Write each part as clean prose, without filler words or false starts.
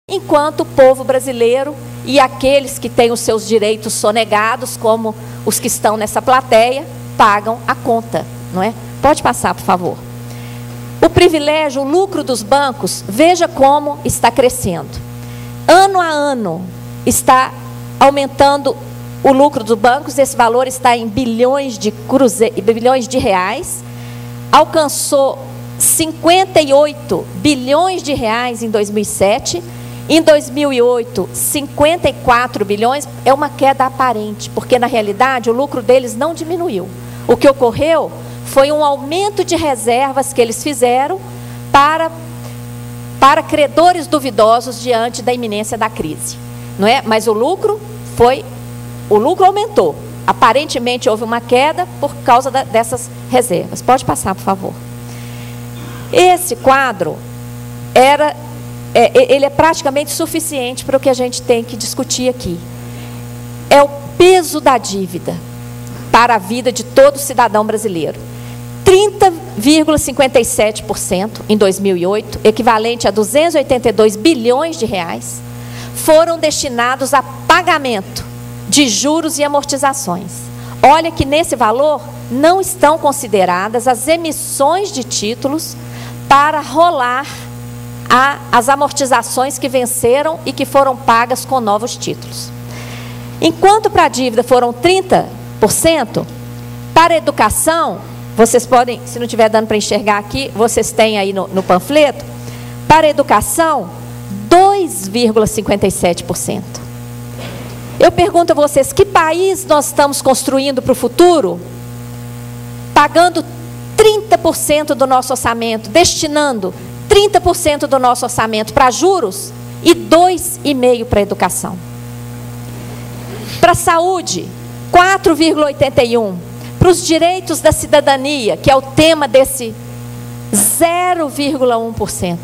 enquanto o povo brasileiro e aqueles que têm os seus direitos sonegados, como os que estão nessa plateia, pagam a conta, não é? Pode passar, por favor. O privilégio, o lucro dos bancos, veja como está crescendo. Ano a ano está aumentando o lucro dos bancos, esse valor está em bilhões de reais, alcançou 58 bilhões de reais em 2007, em 2008, 54 bilhões, é uma queda aparente, porque na realidade o lucro deles não diminuiu. O que ocorreu foi um aumento de reservas que eles fizeram para credores duvidosos diante da iminência da crise, não é? Mas o lucro aumentou. Aparentemente houve uma queda por causa dessas reservas. Pode passar, por favor. Esse quadro ele é praticamente suficiente para o que a gente tem que discutir aqui. É o peso da dívida para a vida de todo cidadão brasileiro. 30,57% em 2008, equivalente a 282 bilhões de reais, foram destinados a pagamento de juros e amortizações. Olha que nesse valor não estão consideradas as emissões de títulos para rolar as amortizações que venceram e que foram pagas com novos títulos. Enquanto para a dívida foram 30%, para a educação, vocês podem, se não estiver dando para enxergar aqui, vocês têm aí no panfleto, para a educação, 2,57%. Eu pergunto a vocês, que país nós estamos construindo para o futuro? Pagando 30% do nosso orçamento, destinando 30% do nosso orçamento para juros e 2,5% para a educação. Para a saúde, 4,81%. Para os direitos da cidadania, que é o tema desse 0,1%.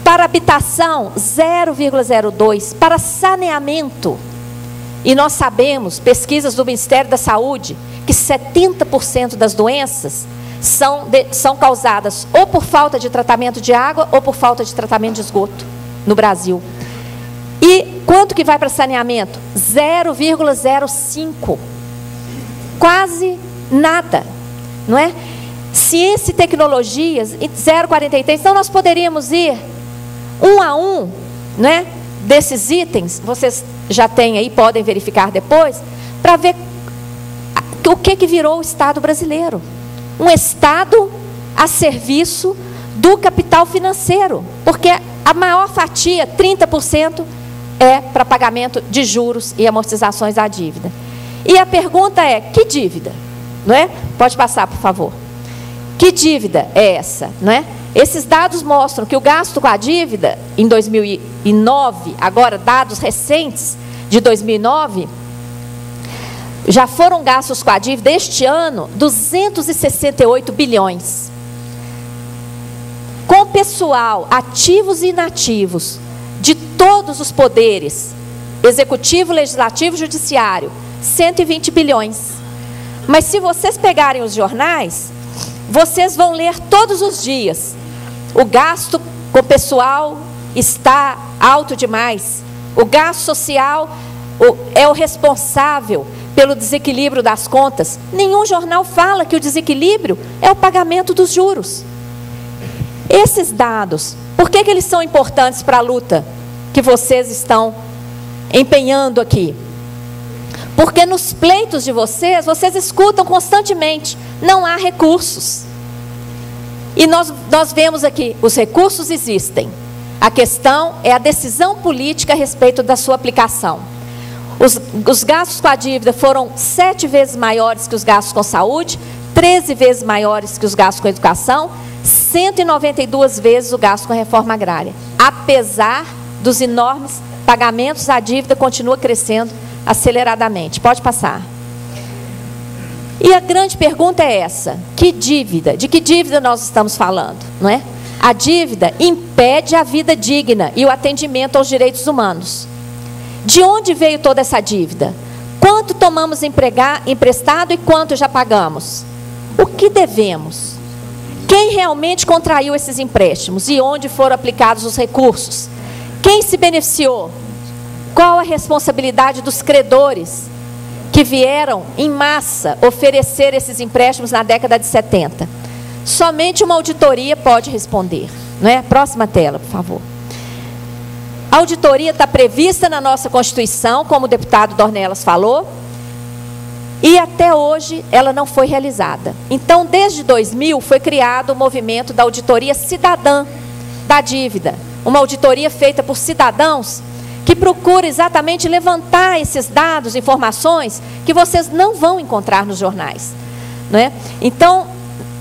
Para habitação, 0,02%. Para saneamento, e nós sabemos, pesquisas do Ministério da Saúde, que 70% das doenças são causadas ou por falta de tratamento de água ou por falta de tratamento de esgoto no Brasil. E quanto que vai para saneamento? 0,05%. Quase nada, não é? Ciência e tecnologias, 0,43%. Então nós poderíamos ir um a um, não é? Desses itens, vocês já têm aí, podem verificar depois, para ver o que virou o Estado brasileiro. Um Estado a serviço do capital financeiro, porque a maior fatia, 30%, é para pagamento de juros e amortizações da dívida. E a pergunta é, que dívida? Não é? Pode passar, por favor. Que dívida é essa? Não é? Esses dados mostram que o gasto com a dívida, em 2009, agora dados recentes de 2009, já foram gastos com a dívida este ano 268 bilhões. Com pessoal, ativos e inativos, de todos os poderes, executivo, legislativo e judiciário, 120 bilhões. Mas se vocês pegarem os jornais, vocês vão ler todos os dias, o gasto com pessoal está alto demais, o gasto social é o responsável pelo desequilíbrio das contas. Nenhum jornal fala que o desequilíbrio é o pagamento dos juros. Esses dados, por que eles são importantes para a luta que vocês estão empenhando aqui? Porque nos pleitos de vocês escutam constantemente, não há recursos. E nós vemos aqui, os recursos existem. A questão é a decisão política a respeito da sua aplicação. Os gastos com a dívida foram 7 vezes maiores que os gastos com saúde, 13 vezes maiores que os gastos com educação, 192 vezes o gasto com a reforma agrária. Apesar dos enormes pagamentos, a dívida continua crescendo aceleradamente. Pode passar. E a grande pergunta é essa: que dívida? De que dívida nós estamos falando, não é? A dívida impede a vida digna e o atendimento aos direitos humanos. De onde veio toda essa dívida? Quanto tomamos emprestado e quanto já pagamos? O que devemos? Quem realmente contraiu esses empréstimos e onde foram aplicados os recursos? Quem se beneficiou? Qual a responsabilidade dos credores que vieram em massa oferecer esses empréstimos na década de 70? Somente uma auditoria pode responder, não é? Próxima tela, por favor. A auditoria está prevista na nossa Constituição, como o deputado Dornelas falou, e até hoje ela não foi realizada. Então, desde 2000, foi criado o movimento da auditoria cidadã da dívida. Uma auditoria feita por cidadãos que procura exatamente levantar esses dados, informações que vocês não vão encontrar nos jornais, não é? Então,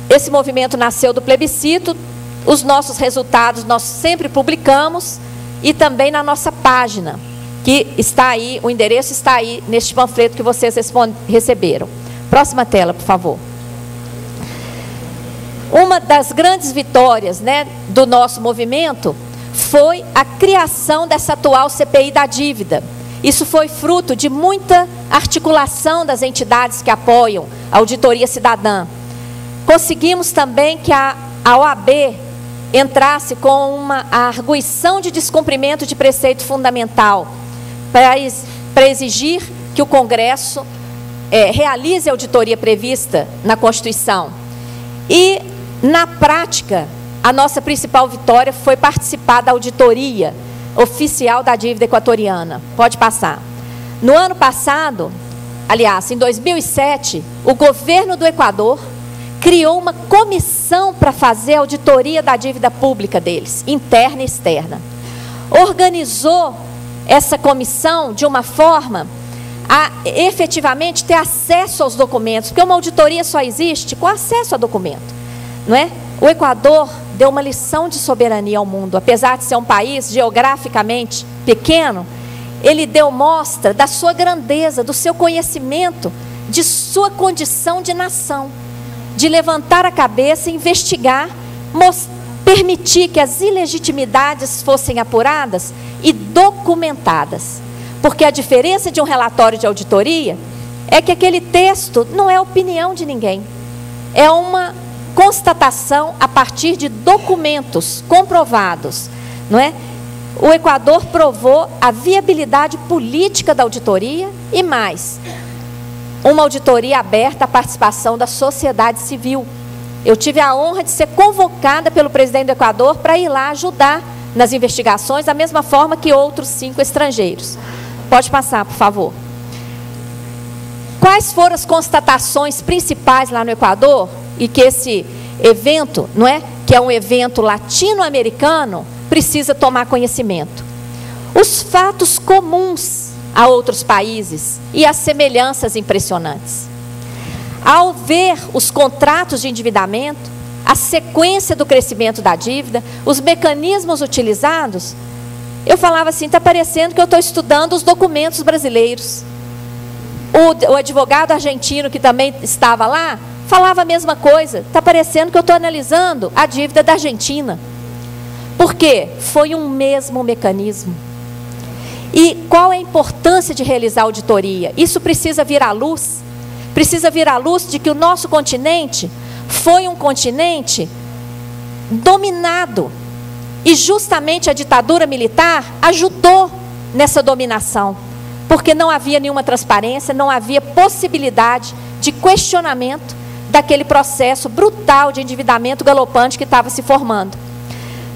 esse movimento nasceu do plebiscito, os nossos resultados nós sempre publicamos e também na nossa página, que está aí, o endereço está aí neste panfleto que vocês receberam. Próxima tela, por favor. Uma das grandes vitórias, né, do nosso movimento foi a criação dessa atual CPI da dívida. Isso foi fruto de muita articulação das entidades que apoiam a auditoria cidadã. Conseguimos também que a OAB entrasse com uma arguição de descumprimento de preceito fundamental para exigir que o Congresso realize a auditoria prevista na Constituição. E, na prática, a nossa principal vitória foi participar da auditoria oficial da dívida equatoriana. Pode passar. No ano passado, aliás, em 2007, o governo do Equador criou uma comissão para fazer a auditoria da dívida pública deles, interna e externa. Organizou essa comissão de uma forma a efetivamente ter acesso aos documentos, porque uma auditoria só existe com acesso a documento, não é? O Equador deu uma lição de soberania ao mundo. Apesar de ser um país geograficamente pequeno, ele deu mostra da sua grandeza, do seu conhecimento, de sua condição de nação, de levantar a cabeça, investigar, permitir que as ilegitimidades fossem apuradas e documentadas. Porque a diferença de um relatório de auditoria é que aquele texto não é opinião de ninguém, é uma constatação a partir de documentos comprovados, não é? O Equador provou a viabilidade política da auditoria e mais, uma auditoria aberta à participação da sociedade civil. Eu tive a honra de ser convocada pelo presidente do Equador para ir lá ajudar nas investigações, da mesma forma que outros 5 estrangeiros. Pode passar, por favor. Quais foram as constatações principais lá no Equador? E que esse evento, não é? Que é um evento latino-americano, precisa tomar conhecimento. Os fatos comuns a outros países e as semelhanças impressionantes. Ao ver os contratos de endividamento, a sequência do crescimento da dívida, os mecanismos utilizados, eu falava assim, está parecendo que eu estou estudando os documentos brasileiros. O advogado argentino que também estava lá, falava a mesma coisa, está parecendo que eu estou analisando a dívida da Argentina. Por quê? Foi um mesmo mecanismo. E qual é a importância de realizar auditoria? Isso precisa vir à luz. Precisa vir à luz de que o nosso continente foi um continente dominado. E justamente a ditadura militar ajudou nessa dominação. Porque não havia nenhuma transparência, não havia possibilidade de questionamento daquele processo brutal de endividamento galopante que estava se formando.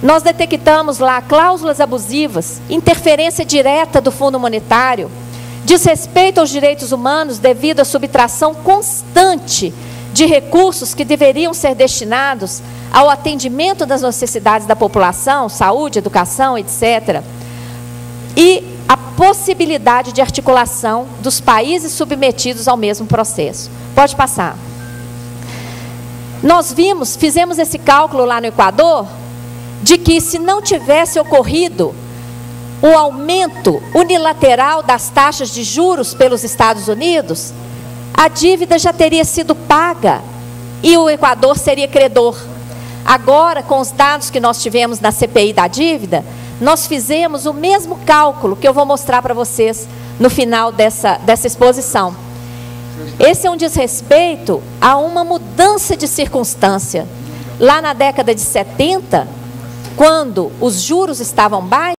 Nós detectamos lá cláusulas abusivas, interferência direta do Fundo Monetário, desrespeito aos direitos humanos devido à subtração constante de recursos que deveriam ser destinados ao atendimento das necessidades da população, saúde, educação, etc. E a possibilidade de articulação dos países submetidos ao mesmo processo. Pode passar. Nós fizemos esse cálculo lá no Equador, de que se não tivesse ocorrido o aumento unilateral das taxas de juros pelos Estados Unidos, a dívida já teria sido paga e o Equador seria credor. Agora, com os dados que nós tivemos na CPI da dívida, nós fizemos o mesmo cálculo que eu vou mostrar para vocês no final dessa exposição. Esse é um desrespeito a uma mudança de circunstância. Lá na década de 70, quando os juros estavam baixos,